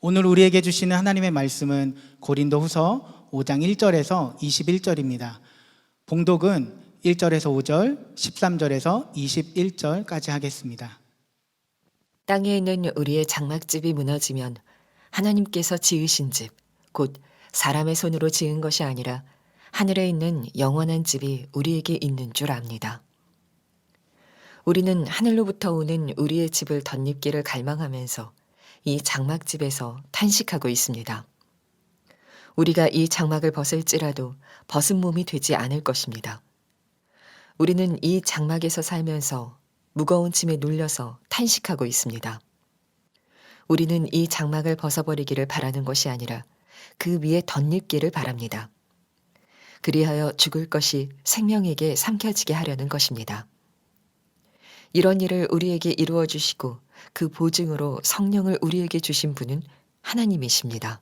오늘 우리에게 주시는 하나님의 말씀은 고린도후서 5장 1절에서 21절입니다. 봉독은 1절에서 5절, 13절에서 21절까지 하겠습니다. 땅에 있는 우리의 장막집이 무너지면 하나님께서 지으신 집, 곧 사람의 손으로 지은 것이 아니라 하늘에 있는 영원한 집이 우리에게 있는 줄 압니다. 우리는 하늘로부터 오는 우리의 집을 덧입기를 갈망하면서 이 장막집에서 탄식하고 있습니다. 우리가 이 장막을 벗을지라도 벗은 몸이 되지 않을 것입니다. 우리는 이 장막에서 살면서 무거운 짐에 눌려서 탄식하고 있습니다. 우리는 이 장막을 벗어버리기를 바라는 것이 아니라 그 위에 덧입기를 바랍니다. 그리하여 죽을 것이 생명에게 삼켜지게 하려는 것입니다. 이런 일을 우리에게 이루어 주시고 그 보증으로 성령을 우리에게 주신 분은 하나님이십니다.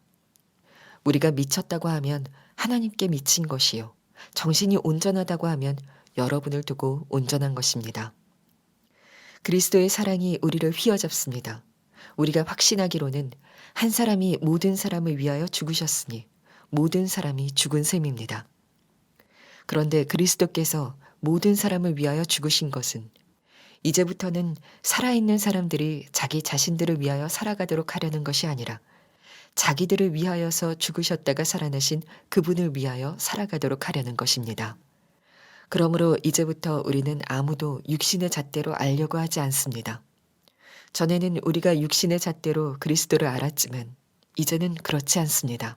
우리가 미쳤다고 하면 하나님께 미친 것이요, 정신이 온전하다고 하면 여러분을 두고 온전한 것입니다. 그리스도의 사랑이 우리를 휘어잡습니다. 우리가 확신하기로는 한 사람이 모든 사람을 위하여 죽으셨으니 모든 사람이 죽은 셈입니다. 그런데 그리스도께서 모든 사람을 위하여 죽으신 것은 이제부터는 살아있는 사람들이 자기 자신들을 위하여 살아가도록 하려는 것이 아니라 자기들을 위하여서 죽으셨다가 살아나신 그분을 위하여 살아가도록 하려는 것입니다. 그러므로 이제부터 우리는 아무도 육신의 잣대로 알려고 하지 않습니다. 전에는 우리가 육신의 잣대로 그리스도를 알았지만 이제는 그렇지 않습니다.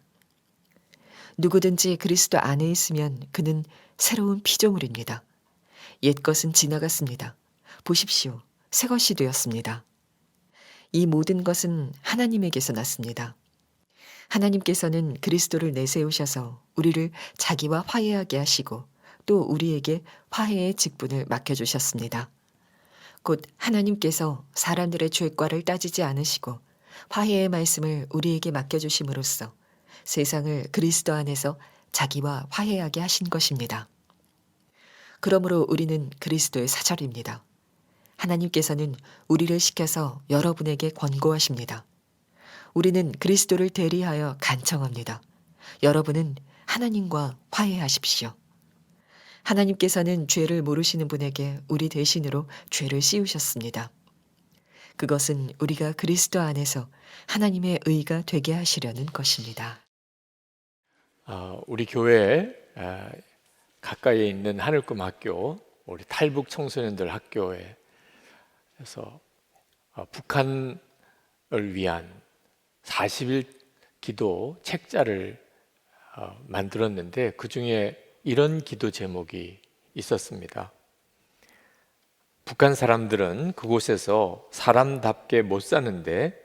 누구든지 그리스도 안에 있으면 그는 새로운 피조물입니다. 옛 것은 지나갔습니다. 보십시오. 새 것이 되었습니다. 이 모든 것은 하나님에게서 났습니다. 하나님께서는 그리스도를 내세우셔서 우리를 자기와 화해하게 하시고 또 우리에게 화해의 직분을 맡겨주셨습니다. 곧 하나님께서 사람들의 죄과를 따지지 않으시고 화해의 말씀을 우리에게 맡겨주심으로써 세상을 그리스도 안에서 자기와 화해하게 하신 것입니다. 그러므로 우리는 그리스도의 사절입니다. 하나님께서는 우리를 시켜서 여러분에게 권고하십니다. 우리는 그리스도를 대리하여 간청합니다. 여러분은 하나님과 화해하십시오. 하나님께서는 죄를 모르시는 분에게 우리 대신으로 죄를 씌우셨습니다. 그것은 우리가 그리스도 안에서 하나님의 의가 되게 하시려는 것입니다. 우리 교회 가까이에 있는 하늘꿈 학교, 우리 탈북 청소년들 학교에서 북한을 위한 40일 기도 책자를 만들었는데 그 중에 이런 기도 제목이 있었습니다. 북한 사람들은 그곳에서 사람답게 못 사는데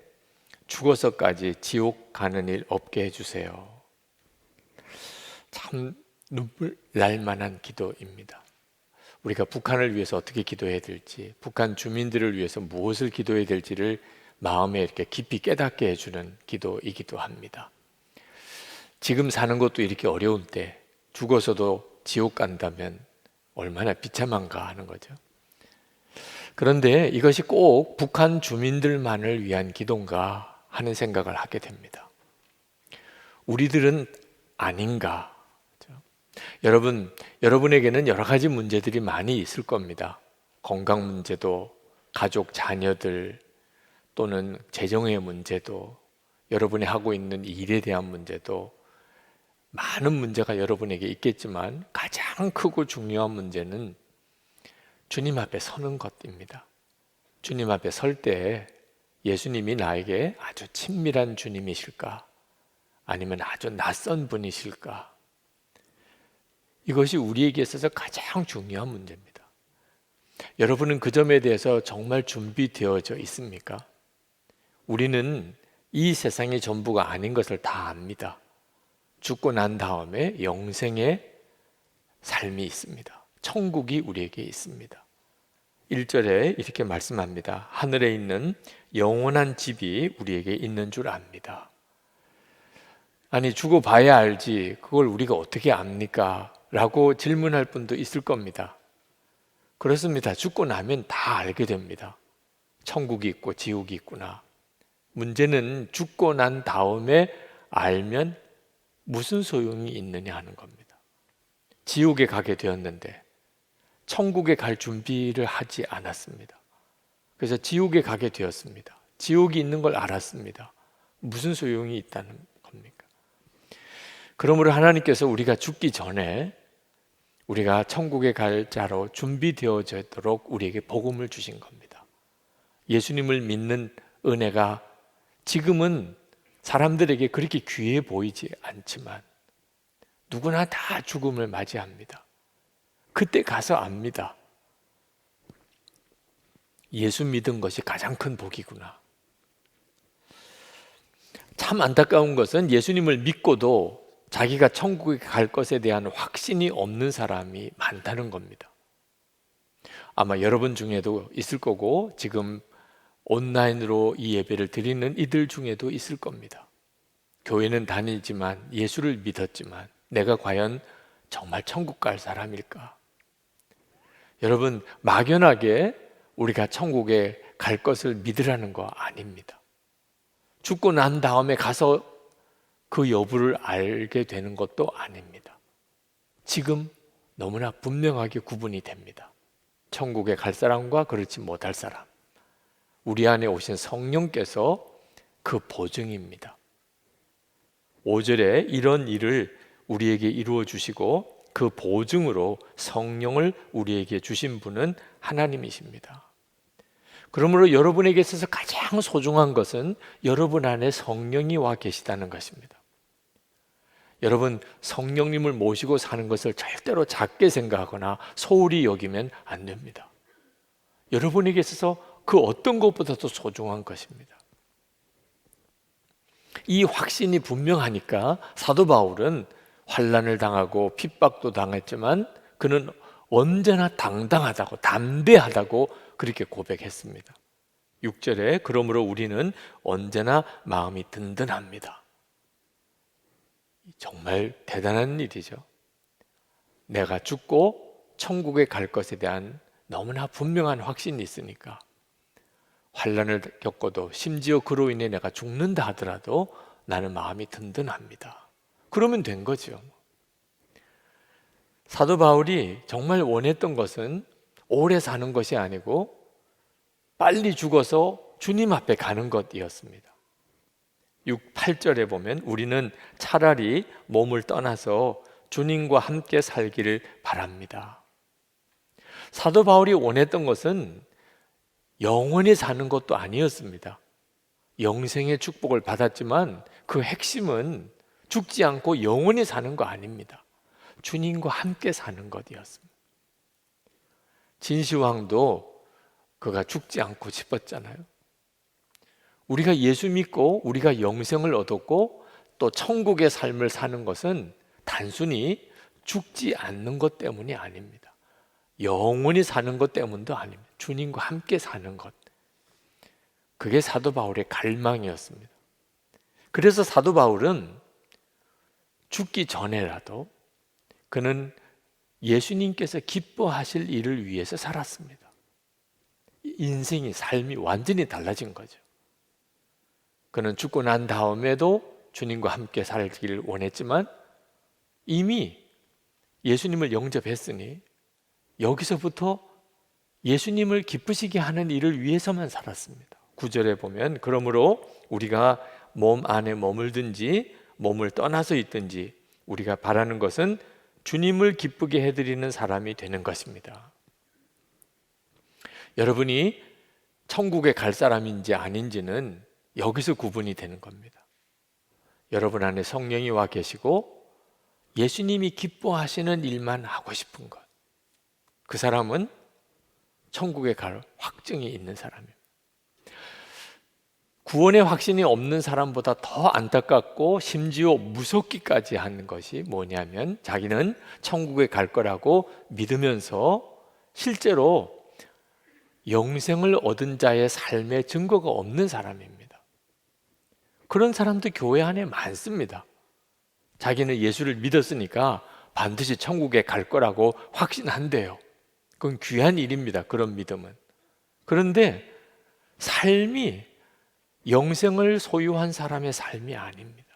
죽어서까지 지옥 가는 일 없게 해주세요. 참 눈물 날 만한 기도입니다. 우리가 북한을 위해서 어떻게 기도해야 될지, 북한 주민들을 위해서 무엇을 기도해야 될지를 마음에 이렇게 깊이 깨닫게 해주는 기도이기도 합니다. 지금 사는 것도 이렇게 어려울 때 죽어서도 지옥 간다면 얼마나 비참한가 하는 거죠. 그런데 이것이 꼭 북한 주민들만을 위한 기도인가 하는 생각을 하게 됩니다. 우리들은 아닌가? 여러분에게는 여러 가지 문제들이 많이 있을 겁니다. 건강 문제도, 가족, 자녀들, 또는 재정의 문제도, 여러분이 하고 있는 일에 대한 문제도, 많은 문제가 여러분에게 있겠지만 가장 크고 중요한 문제는 주님 앞에 서는 것입니다. 주님 앞에 설 때 예수님이 나에게 아주 친밀한 주님이실까? 아니면 아주 낯선 분이실까? 이것이 우리에게 있어서 가장 중요한 문제입니다. 여러분은 그 점에 대해서 정말 준비되어져 있습니까? 우리는 이 세상의 전부가 아닌 것을 다 압니다. 죽고 난 다음에 영생의 삶이 있습니다. 천국이 우리에게 있습니다. 1절에 이렇게 말씀합니다. 하늘에 있는 영원한 집이 우리에게 있는 줄 압니다. 아니, 죽어봐야 알지 그걸 우리가 어떻게 압니까? 라고 질문할 분도 있을 겁니다. 그렇습니다. 죽고 나면 다 알게 됩니다. 천국이 있고 지옥이 있구나. 문제는 죽고 난 다음에 알면 무슨 소용이 있느냐 하는 겁니다. 지옥에 가게 되었는데 천국에 갈 준비를 하지 않았습니다. 그래서 지옥에 가게 되었습니다. 지옥이 있는 걸 알았습니다. 무슨 소용이 있다는 겁니까? 그러므로 하나님께서 우리가 죽기 전에 우리가 천국에 갈 자로 준비되어지도록 우리에게 복음을 주신 겁니다. 예수님을 믿는 은혜가 지금은 사람들에게 그렇게 귀해 보이지 않지만 누구나 다 죽음을 맞이합니다. 그때 가서 압니다. 예수 믿은 것이 가장 큰 복이구나. 참 안타까운 것은 예수님을 믿고도 자기가 천국에 갈 것에 대한 확신이 없는 사람이 많다는 겁니다. 아마 여러분 중에도 있을 거고 지금 온라인으로 이 예배를 드리는 이들 중에도 있을 겁니다. 교회는 다니지만 예수를 믿었지만 내가 과연 정말 천국 갈 사람일까? 여러분, 막연하게 우리가 천국에 갈 것을 믿으라는 거 아닙니다. 죽고 난 다음에 가서 그 여부를 알게 되는 것도 아닙니다. 지금 너무나 분명하게 구분이 됩니다. 천국에 갈 사람과 그렇지 못할 사람. 우리 안에 오신 성령께서 그 보증입니다. 5절에 이런 일을 우리에게 이루어 주시고 그 보증으로 성령을 우리에게 주신 분은 하나님이십니다. 그러므로 여러분에게 있어서 가장 소중한 것은 여러분 안에 성령이 와 계시다는 것입니다. 여러분, 성령님을 모시고 사는 것을 절대로 작게 생각하거나 소홀히 여기면 안 됩니다. 여러분에게 있어서 그 어떤 것보다도 소중한 것입니다. 이 확신이 분명하니까 사도 바울은 환난을 당하고 핍박도 당했지만 그는 언제나 당당하다고, 담대하다고 그렇게 고백했습니다. 6절에 그러므로 우리는 언제나 마음이 든든합니다. 정말 대단한 일이죠. 내가 죽고 천국에 갈 것에 대한 너무나 분명한 확신이 있으니까 환난을 겪어도 심지어 그로 인해 내가 죽는다 하더라도 나는 마음이 든든합니다. 그러면 된 거죠. 사도 바울이 정말 원했던 것은 오래 사는 것이 아니고 빨리 죽어서 주님 앞에 가는 것이었습니다. 6, 8절에 보면 우리는 차라리 몸을 떠나서 주님과 함께 살기를 바랍니다. 사도 바울이 원했던 것은 영원히 사는 것도 아니었습니다. 영생의 축복을 받았지만 그 핵심은 죽지 않고 영원히 사는 거 아닙니다. 주님과 함께 사는 것이었습니다. 진시황도 그가 죽지 않고 싶었잖아요. 우리가 예수 믿고 우리가 영생을 얻었고 또 천국의 삶을 사는 것은 단순히 죽지 않는 것 때문이 아닙니다. 영원히 사는 것 때문도 아닙니다. 주님과 함께 사는 것. 그게 사도 바울의 갈망이었습니다. 그래서 사도 바울은 죽기 전에라도 그는 예수님께서 기뻐하실 일을 위해서 살았습니다. 인생이, 삶이 완전히 달라진 거죠. 그는 죽고 난 다음에도 주님과 함께 살기를 원했지만 이미 예수님을 영접했으니 여기서부터 예수님을 기쁘시게 하는 일을 위해서만 살았습니다. 9절에 보면 그러므로 우리가 몸 안에 머물든지 몸을 떠나서 있든지 우리가 바라는 것은 주님을 기쁘게 해드리는 사람이 되는 것입니다. 여러분이 천국에 갈 사람인지 아닌지는 여기서 구분이 되는 겁니다. 여러분 안에 성령이 와 계시고 예수님이 기뻐하시는 일만 하고 싶은 것. 그 사람은 천국에 갈 확증이 있는 사람입니다. 구원의 확신이 없는 사람보다 더 안타깝고 심지어 무섭기까지 하는 것이 뭐냐면 자기는 천국에 갈 거라고 믿으면서 실제로 영생을 얻은 자의 삶의 증거가 없는 사람입니다. 그런 사람도 교회 안에 많습니다. 자기는 예수를 믿었으니까 반드시 천국에 갈 거라고 확신한대요. 그건 귀한 일입니다. 그런 믿음은. 그런데 삶이 영생을 소유한 사람의 삶이 아닙니다.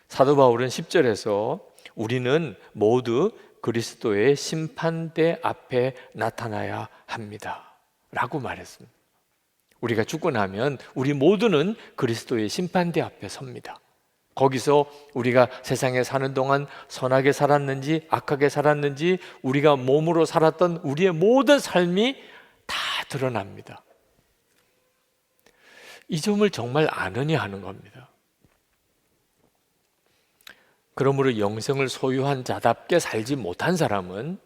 사도 바울은 10절에서 우리는 모두 그리스도의 심판대 앞에 나타나야 합니다 라고 말했습니다. 우리가 죽고 나면 우리 모두는 그리스도의 심판대 앞에 섭니다. 거기서 우리가 세상에 사는 동안 선하게 살았는지 악하게 살았는지 우리가 몸으로 살았던 우리의 모든 삶이 다 드러납니다. 이 점을 정말 아느냐 하는 겁니다. 그러므로 영생을 소유한 자답게 살지 못한 사람은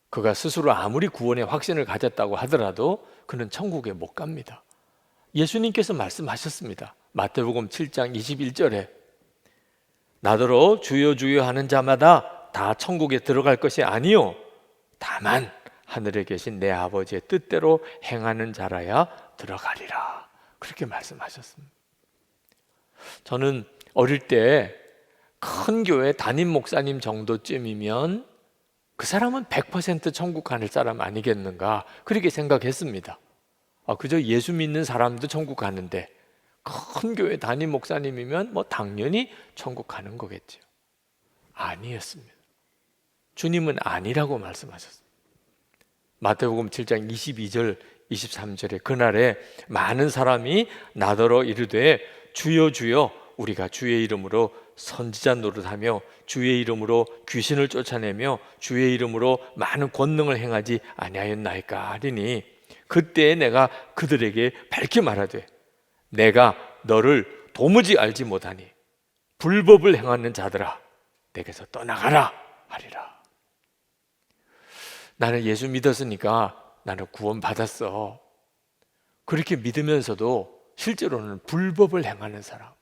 그가 스스로 아무리 구원의 확신을 가졌다고 하더라도 그는 천국에 못 갑니다. 예수님께서 말씀하셨습니다. 마태복음 7장 21절에 나더러 주여 주여 하는 자마다 다 천국에 들어갈 것이 아니요 다만 하늘에 계신 내 아버지의 뜻대로 행하는 자라야 들어가리라. 그렇게 말씀하셨습니다. 저는 어릴 때 큰 교회 담임 목사님 정도쯤이면 그 사람은 100% 천국 가는 사람 아니겠는가 그렇게 생각했습니다. 그저 예수 믿는 사람도 천국 가는데 큰 교회 담임 목사님이면 뭐 당연히 천국 가는 거겠죠. 아니었습니다. 주님은 아니라고 말씀하셨습니다. 마태복음 7장 22절 23절에 그날에 많은 사람이 나더러 이르되 주여 주여 우리가 주의 이름으로 선지자 노릇하며 주의 이름으로 귀신을 쫓아내며 주의 이름으로 많은 권능을 행하지 아니하였나이까 하리니 그때 내가 그들에게 밝히 말하되 내가 너를 도무지 알지 못하니 불법을 행하는 자들아 내게서 떠나가라 하리라. 나는 예수 믿었으니까 나는 구원 받았어. 그렇게 믿으면서도 실제로는 불법을 행하는 사람,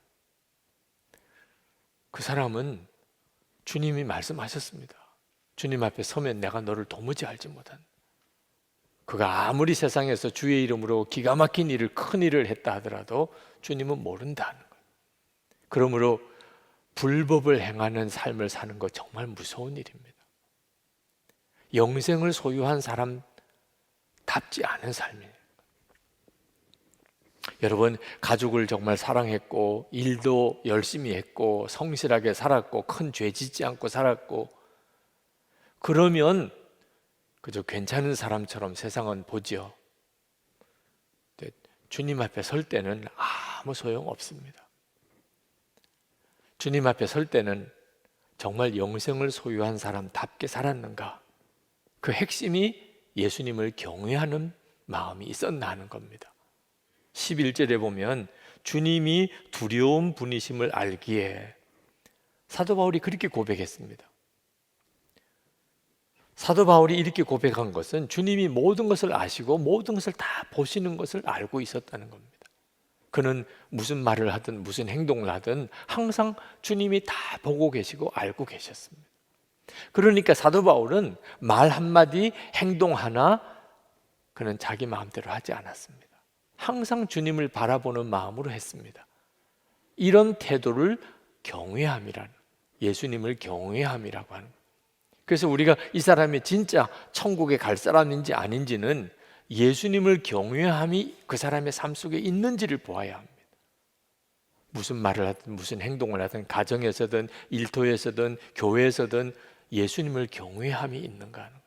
그 사람은 주님이 말씀하셨습니다. 주님 앞에 서면 내가 너를 도무지 알지 못한다. 그가 아무리 세상에서 주의 이름으로 기가 막힌 일을 큰 일을 했다 하더라도 주님은 모른다는 거예요. 그러므로 불법을 행하는 삶을 사는 거 정말 무서운 일입니다. 영생을 소유한 사람답지 않은 삶이에요. 여러분, 가족을 정말 사랑했고 일도 열심히 했고 성실하게 살았고 큰 죄 짓지 않고 살았고 그러면 그저 괜찮은 사람처럼 세상은 보지요. 주님 앞에 설 때는 아무 소용없습니다. 주님 앞에 설 때는 정말 영생을 소유한 사람답게 살았는가? 그 핵심이 예수님을 경외하는 마음이 있었나 하는 겁니다. 11절에 보면 주님이 두려운 분이심을 알기에 사도 바울이 그렇게 고백했습니다. 사도 바울이 이렇게 고백한 것은 주님이 모든 것을 아시고 모든 것을 다 보시는 것을 알고 있었다는 겁니다. 그는 무슨 말을 하든 무슨 행동을 하든 항상 주님이 다 보고 계시고 알고 계셨습니다. 그러니까 사도 바울은 말 한마디 행동 하나 그는 자기 마음대로 하지 않았습니다. 항상 주님을 바라보는 마음으로 했습니다. 이런 태도를 경외함이라는, 예수님을 경외함이라고 하는 거예요. 그래서 우리가 이 사람이 진짜 천국에 갈 사람인지 아닌지는 예수님을 경외함이 그 사람의 삶 속에 있는지를 보아야 합니다. 무슨 말을 하든 무슨 행동을 하든 가정에서든 일터에서든 교회에서든 예수님을 경외함이 있는가 하는 거예요.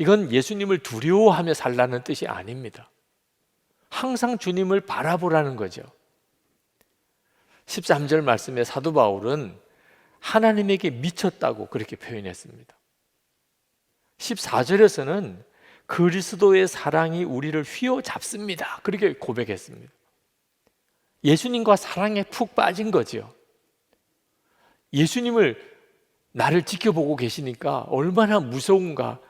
이건 예수님을 두려워하며 살라는 뜻이 아닙니다. 항상 주님을 바라보라는 거죠. 13절 말씀에 사도 바울은 하나님에게 미쳤다고 그렇게 표현했습니다. 14절에서는 그리스도의 사랑이 우리를 휘어잡습니다. 그렇게 고백했습니다. 예수님과 사랑에 푹 빠진 거죠. 예수님을 나를 지켜보고 계시니까 얼마나 무서운가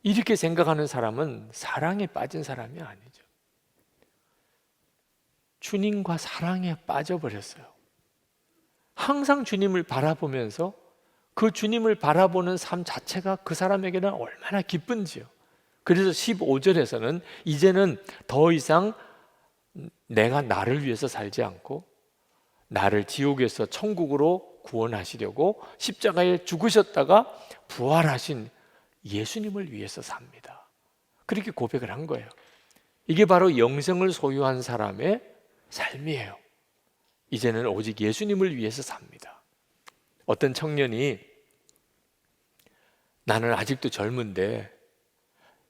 이렇게 생각하는 사람은 사랑에 빠진 사람이 아니죠. 주님과 사랑에 빠져버렸어요. 항상 주님을 바라보면서 그 주님을 바라보는 삶 자체가 그 사람에게는 얼마나 기쁜지요. 그래서 15절에서는 이제는 더 이상 내가 나를 위해서 살지 않고 나를 지옥에서 천국으로 구원하시려고 십자가에 죽으셨다가 부활하신 예수님을 위해서 삽니다. 그렇게 고백을 한 거예요. 이게 바로 영생을 소유한 사람의 삶이에요. 이제는 오직 예수님을 위해서 삽니다. 어떤 청년이 나는 아직도 젊은데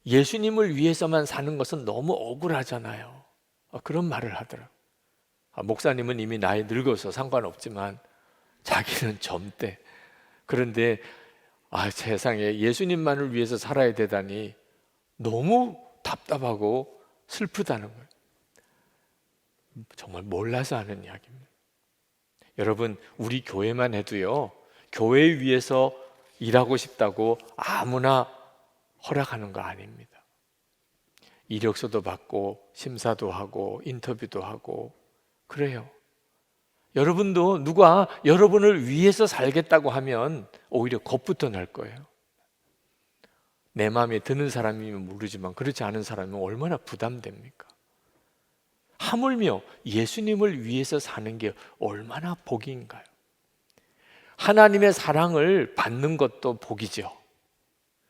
예수님을 위해서만 사는 것은 너무 억울하잖아요. 그런 말을 하더라고요. 목사님은 이미 나이 늙어서 상관없지만 자기는 젊대. 그런데 세상에 예수님만을 위해서 살아야 되다니 너무 답답하고 슬프다는 거예요. 정말 몰라서 하는 이야기입니다. 여러분, 우리 교회만 해도요, 교회 위해서 일하고 싶다고 아무나 허락하는 거 아닙니다. 이력서도 받고 심사도 하고 인터뷰도 하고 그래요. 여러분도 누가 여러분을 위해서 살겠다고 하면 오히려 겁부터 날 거예요. 내 마음에 드는 사람이면 모르지만 그렇지 않은 사람이면 얼마나 부담됩니까? 하물며 예수님을 위해서 사는 게 얼마나 복인가요? 하나님의 사랑을 받는 것도 복이죠.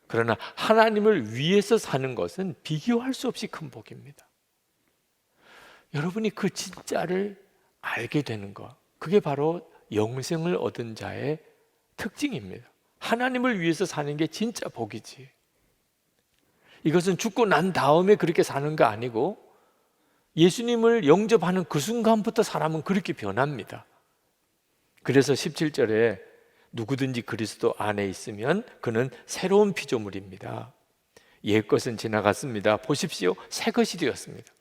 그러나 하나님을 위해서 사는 것은 비교할 수 없이 큰 복입니다. 여러분이 그 진짜를 알게 되는 것, 그게 바로 영생을 얻은 자의 특징입니다. 하나님을 위해서 사는 게 진짜 복이지. 이것은 죽고 난 다음에 그렇게 사는 거 아니고 예수님을 영접하는 그 순간부터 사람은 그렇게 변합니다. 그래서 17절에 누구든지 그리스도 안에 있으면 그는 새로운 피조물입니다. 옛 것은 지나갔습니다. 보십시오, 새 것이 되었습니다.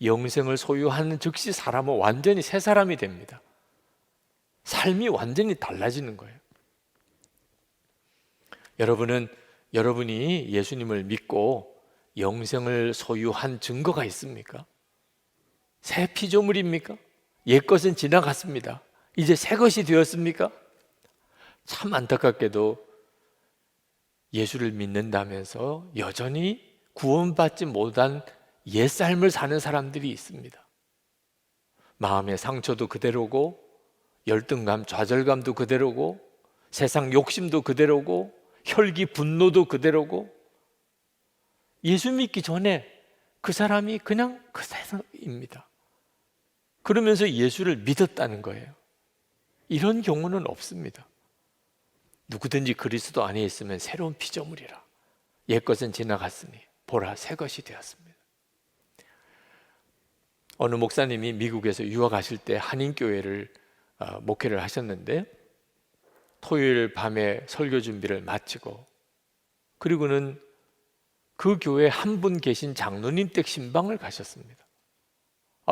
영생을 소유하는 즉시 사람은 완전히 새 사람이 됩니다. 삶이 완전히 달라지는 거예요. 여러분이 예수님을 믿고 영생을 소유한 증거가 있습니까? 새 피조물입니까? 옛 것은 지나갔습니다. 이제 새 것이 되었습니까? 참 안타깝게도 예수를 믿는다면서 여전히 구원받지 못한 옛 삶을 사는 사람들이 있습니다. 마음의 상처도 그대로고 열등감, 좌절감도 그대로고 세상 욕심도 그대로고 혈기, 분노도 그대로고 예수 믿기 전에 그 사람이 그냥 그 세상입니다. 그러면서 예수를 믿었다는 거예요. 이런 경우는 없습니다. 누구든지 그리스도 안에 있으면 새로운 피조물이라. 옛 것은 지나갔으니 보라 새 것이 되었습니다. 어느 목사님이 미국에서 유학하실 때 한인교회를 목회를 하셨는데 토요일 밤에 설교 준비를 마치고 그리고는 그 교회에 한 분 계신 장로님 댁 신방을 가셨습니다.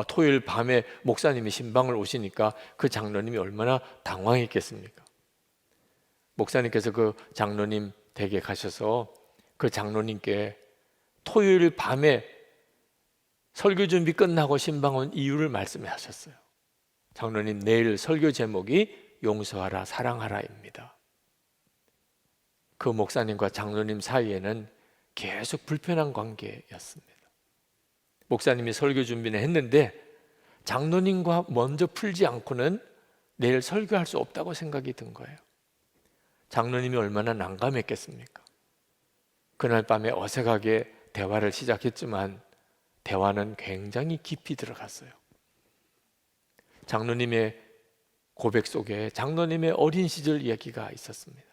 토요일 밤에 목사님이 신방을 오시니까 그 장로님이 얼마나 당황했겠습니까? 목사님께서 그 장로님 댁에 가셔서 그 장로님께 토요일 밤에 설교 준비 끝나고 신방 온 이유를 말씀하셨어요. 장로님, 내일 설교 제목이 용서하라 사랑하라입니다. 그 목사님과 장로님 사이에는 계속 불편한 관계였습니다. 목사님이 설교 준비는 했는데 장로님과 먼저 풀지 않고는 내일 설교할 수 없다고 생각이 든 거예요. 장로님이 얼마나 난감했겠습니까? 그날 밤에 어색하게 대화를 시작했지만 대화는 굉장히 깊이 들어갔어요. 장로님의 고백 속에 장로님의 어린 시절 이야기가 있었습니다.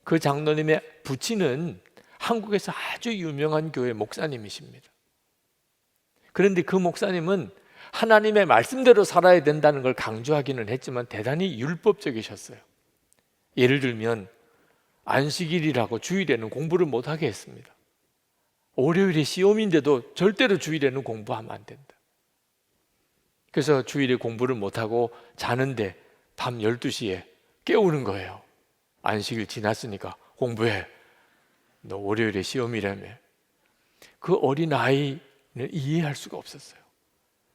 그 장로님의 부친은 한국에서 아주 유명한 교회 목사님이십니다. 그런데 그 목사님은 하나님의 말씀대로 살아야 된다는 걸 강조하기는 했지만 대단히 율법적이셨어요. 예를 들면 안식일이라고 주일에는 공부를 못하게 했습니다. 월요일이 시험인데도 절대로 주일에는 공부하면 안 된다. 그래서 주일에 공부를 못하고 자는데 밤 12시에 깨우는 거예요. 안식일 지났으니까 공부해. 너 월요일에 시험이라며. 그 어린아이는 이해할 수가 없었어요.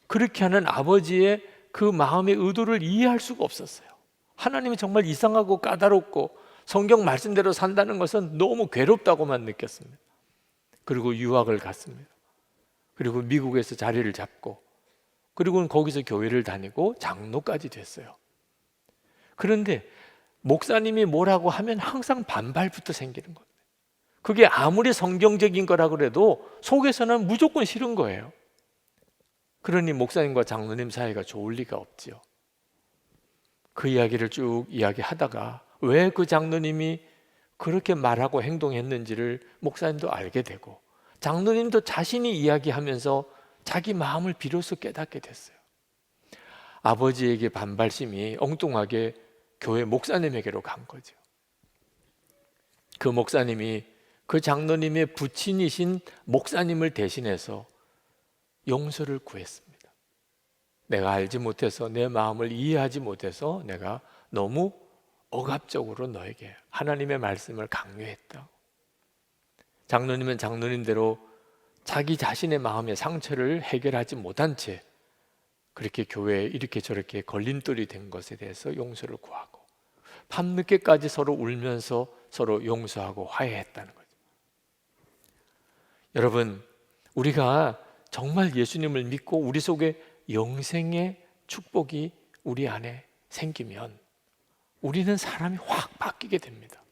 그렇게 하는 아버지의 그 마음의 의도를 이해할 수가 없었어요. 하나님이 정말 이상하고 까다롭고 성경 말씀대로 산다는 것은 너무 괴롭다고만 느꼈습니다. 그리고 유학을 갔습니다. 그리고 미국에서 자리를 잡고 그리고는 거기서 교회를 다니고 장로까지 됐어요. 그런데 목사님이 뭐라고 하면 항상 반발부터 생기는 겁니다. 그게 아무리 성경적인 거라 그래도 속에서는 무조건 싫은 거예요. 그러니 목사님과 장로님 사이가 좋을 리가 없지요. 그 이야기를 쭉 이야기하다가 왜 그 장로님이 그렇게 말하고 행동했는지를 목사님도 알게 되고, 장로님도 자신이 이야기하면서 자기 마음을 비로소 깨닫게 됐어요. 아버지에게 반발심이 엉뚱하게 교회 목사님에게로 간 거죠. 그 목사님이 그 장로님의 부친이신 목사님을 대신해서 용서를 구했습니다. 내가 알지 못해서, 내 마음을 이해하지 못해서 내가 너무 억압적으로 너에게 하나님의 말씀을 강요했다. 장로님은 장로님대로 자기 자신의 마음의 상처를 해결하지 못한 채 그렇게 교회에 이렇게 저렇게 걸림돌이 된 것에 대해서 용서를 구하고 밤늦게까지 서로 울면서 서로 용서하고 화해했다는 거죠. 여러분, 우리가 정말 예수님을 믿고 우리 속에 영생의 축복이 우리 안에 생기면 우리는 사람이 확 바뀌게 됩니다.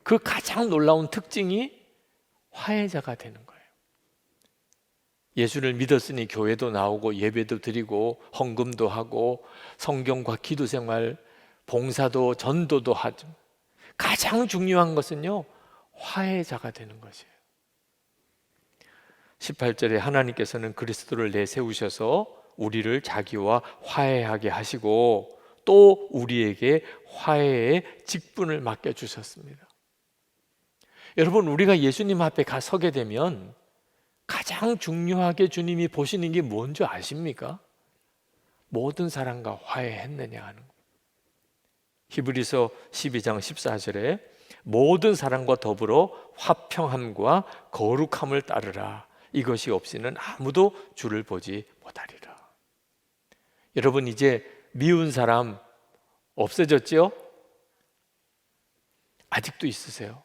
그 가장 놀라운 특징이 화해자가 되는 거예요. 예수를 믿었으니 교회도 나오고 예배도 드리고 헌금도 하고 성경과 기도 생활, 봉사도 전도도 하죠. 가장 중요한 것은요, 화해자가 되는 것이에요. 18절에 하나님께서는 그리스도를 내세우셔서 우리를 자기와 화해하게 하시고 또 우리에게 화해의 직분을 맡겨주셨습니다. 여러분, 우리가 예수님 앞에 서게 되면 가장 중요하게 주님이 보시는 게 뭔지 아십니까? 모든 사람과 화해했느냐 하는 것. 히브리서 12장 14절에 모든 사람과 더불어 화평함과 거룩함을 따르라. 이것이 없이는 아무도 주를 보지 못하리라. 여러분, 이제 미운 사람 없어졌죠? 아직도 있으세요?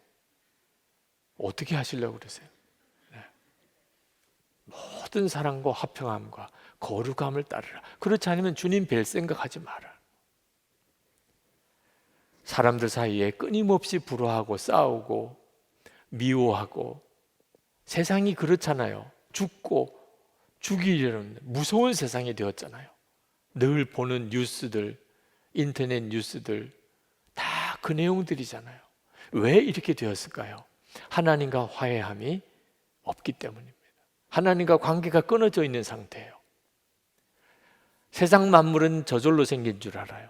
어떻게 하시려고 그러세요? 네. 모든 사람과 화평함과 거룩함을 따르라. 그렇지 않으면 주님 뵐 생각하지 마라. 사람들 사이에 끊임없이 불화하고 싸우고 미워하고, 세상이 그렇잖아요. 죽고 죽이려는 무서운 세상이 되었잖아요. 늘 보는 뉴스들, 인터넷 뉴스들 다 그 내용들이잖아요. 왜 이렇게 되었을까요? 하나님과 화해함이 없기 때문입니다. 하나님과 관계가 끊어져 있는 상태예요. 세상 만물은 저절로 생긴 줄 알아요.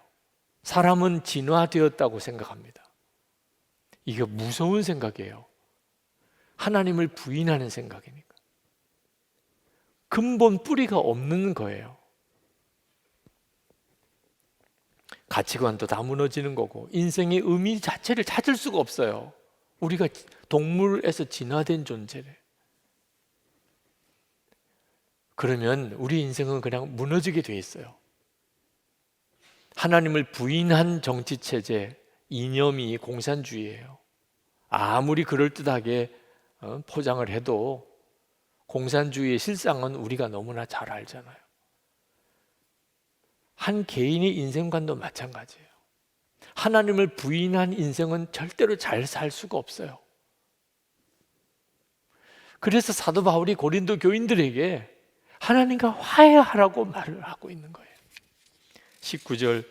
사람은 진화되었다고 생각합니다. 이게 무서운 생각이에요. 하나님을 부인하는 생각이니까. 근본 뿌리가 없는 거예요. 가치관도 다 무너지는 거고 인생의 의미 자체를 찾을 수가 없어요. 우리가 동물에서 진화된 존재래. 그러면 우리 인생은 그냥 무너지게 돼 있어요. 하나님을 부인한 정치체제, 이념이 공산주의예요. 아무리 그럴듯하게 포장을 해도 공산주의의 실상은 우리가 너무나 잘 알잖아요. 한 개인의 인생관도 마찬가지예요. 하나님을 부인한 인생은 절대로 잘 살 수가 없어요. 그래서 사도 바울이 고린도 교인들에게 하나님과 화해하라고 말을 하고 있는 거예요. 19절,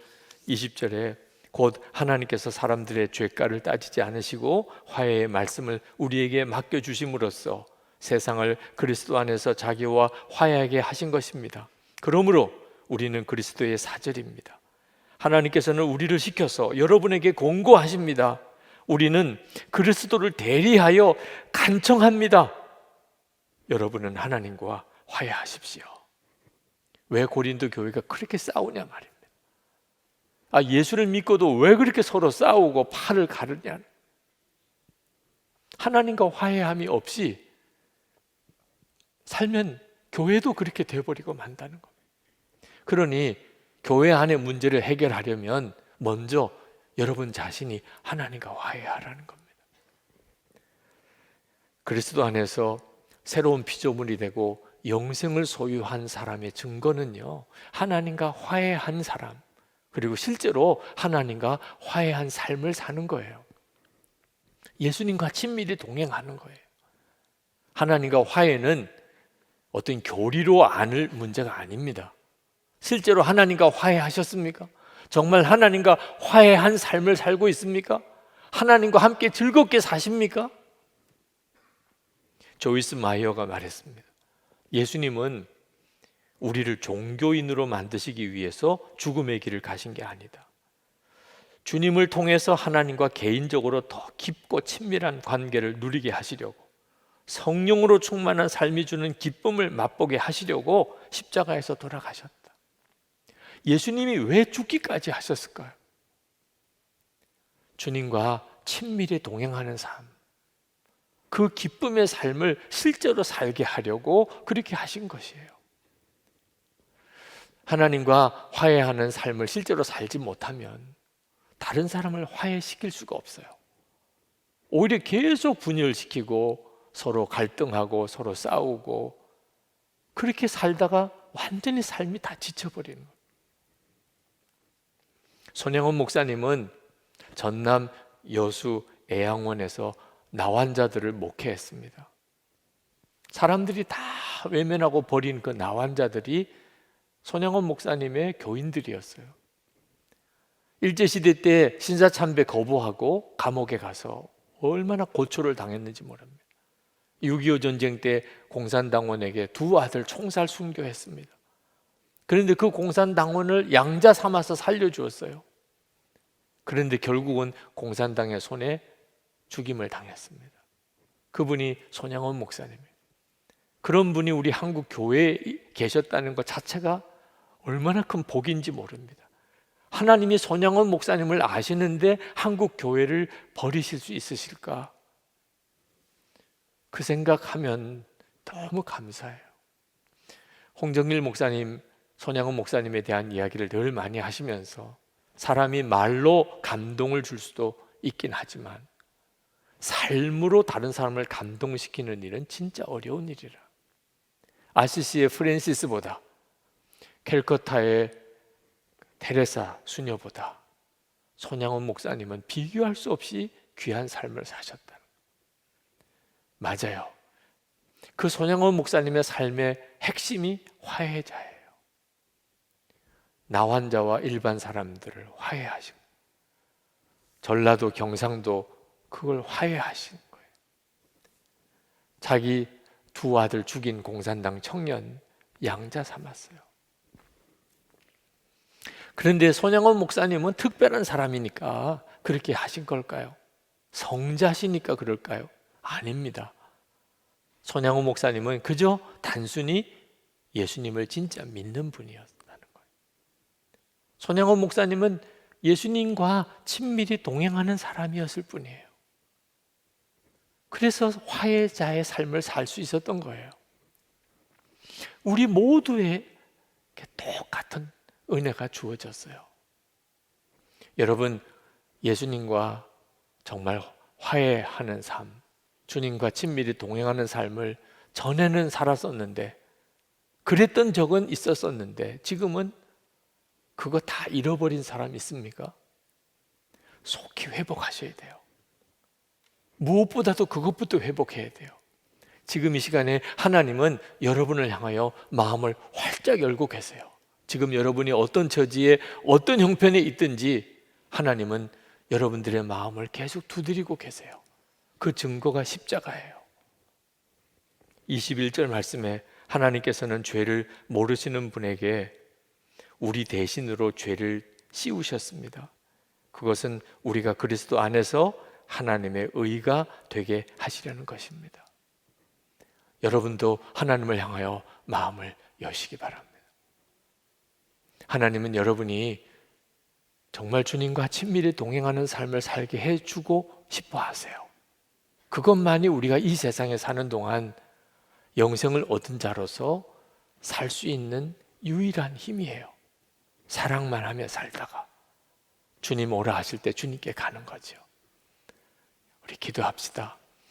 20절에 곧 하나님께서 사람들의 죄가를 따지지 않으시고 화해의 말씀을 우리에게 맡겨주심으로써 세상을 그리스도 안에서 자기와 화해하게 하신 것입니다. 그러므로 우리는 그리스도의 사절입니다. 하나님께서는 우리를 시켜서 여러분에게 공고하십니다. 우리는 그리스도를 대리하여 간청합니다. 여러분은 하나님과 화해하십시오. 왜 고린도 교회가 그렇게 싸우냐 말입니다. 예수를 믿고도 왜 그렇게 서로 싸우고 팔을 가르냐. 하나님과 화해함이 없이 살면 교회도 그렇게 되어버리고 만다는 겁니다. 그러니 교회 안의 문제를 해결하려면 먼저 여러분 자신이 하나님과 화해하라는 겁니다. 그리스도 안에서 새로운 피조물이 되고 영생을 소유한 사람의 증거는요, 하나님과 화해한 사람, 그리고 실제로 하나님과 화해한 삶을 사는 거예요. 예수님과 친밀히 동행하는 거예요. 하나님과 화해는 어떤 교리로 아는 문제가 아닙니다. 실제로 하나님과 화해하셨습니까? 정말 하나님과 화해한 삶을 살고 있습니까? 하나님과 함께 즐겁게 사십니까? 조이스 마이어가 말했습니다. 예수님은 우리를 종교인으로 만드시기 위해서 죽음의 길을 가신 게 아니다. 주님을 통해서 하나님과 개인적으로 더 깊고 친밀한 관계를 누리게 하시려고, 성령으로 충만한 삶이 주는 기쁨을 맛보게 하시려고 십자가에서 돌아가셨다. 예수님이 왜 죽기까지 하셨을까요? 주님과 친밀히 동행하는 삶, 그 기쁨의 삶을 실제로 살게 하려고 그렇게 하신 것이에요. 하나님과 화해하는 삶을 실제로 살지 못하면 다른 사람을 화해시킬 수가 없어요. 오히려 계속 분열시키고 서로 갈등하고 서로 싸우고 그렇게 살다가 완전히 삶이 다 지쳐버리는 거예요. 손영원 목사님은 전남 여수 애양원에서 나환자들을 목회했습니다. 사람들이 다 외면하고 버린 그 나환자들이 손영원 목사님의 교인들이었어요. 일제시대 때 신사참배 거부하고 감옥에 가서 얼마나 고초를 당했는지 모릅니다. 6.25 전쟁 때 공산당원에게 두 아들 총살 순교했습니다. 그런데 그 공산당원을 양자 삼아서 살려주었어요. 그런데 결국은 공산당의 손에 죽임을 당했습니다. 그분이 손양원 목사님이에요. 그런 분이 우리 한국 교회에 계셨다는 것 자체가 얼마나 큰 복인지 모릅니다. 하나님이 손양원 목사님을 아시는데 한국 교회를 버리실 수 있으실까? 그 생각하면 너무 감사해요. 홍정일 목사님, 손양원 목사님에 대한 이야기를 늘 많이 하시면서 사람이 말로 감동을 줄 수도 있긴 하지만 삶으로 다른 사람을 감동시키는 일은 진짜 어려운 일이라. 아시시의 프랜시스보다 캘커타의 테레사 수녀보다 손양원 목사님은 비교할 수 없이 귀한 삶을 사셨다. 맞아요. 그 손양원 목사님의 삶의 핵심이 화해자예요. 나환자와 일반 사람들을 화해하신, 전라도 경상도 그걸 화해하신 거예요. 자기 두 아들 죽인 공산당 청년 양자 삼았어요. 그런데 손양원 목사님은 특별한 사람이니까 그렇게 하신 걸까요? 성자시니까 그럴까요? 아닙니다. 손양원 목사님은 그저 단순히 예수님을 진짜 믿는 분이었다는 거예요. 손양원 목사님은 예수님과 친밀히 동행하는 사람이었을 뿐이에요. 그래서 화해자의 삶을 살 수 있었던 거예요. 우리 모두에게 똑같은 은혜가 주어졌어요. 여러분, 예수님과 정말 화해하는 삶, 주님과 친밀히 동행하는 삶을 전에는 살았었는데, 그랬던 적은 있었었는데 지금은 그거 다 잃어버린 사람 있습니까? 속히 회복하셔야 돼요. 무엇보다도 그것부터 회복해야 돼요. 지금 이 시간에 하나님은 여러분을 향하여 마음을 활짝 열고 계세요. 지금 여러분이 어떤 처지에 어떤 형편에 있든지 하나님은 여러분들의 마음을 계속 두드리고 계세요. 그 증거가 십자가예요. 21절 말씀에 하나님께서는 죄를 모르시는 분에게 우리 대신으로 죄를 씌우셨습니다. 그것은 우리가 그리스도 안에서 하나님의 의가 되게 하시려는 것입니다. 여러분도 하나님을 향하여 마음을 여시기 바랍니다. 하나님은 여러분이 정말 주님과 친밀히 동행하는 삶을 살게 해주고 싶어 하세요. 그것만이 우리가 이 세상에 사는 동안 영생을 얻은 자로서 살 수 있는 유일한 힘이에요. 사랑만 하며 살다가 주님 오라 하실 때 주님께 가는 거죠. 우리 기도합시다.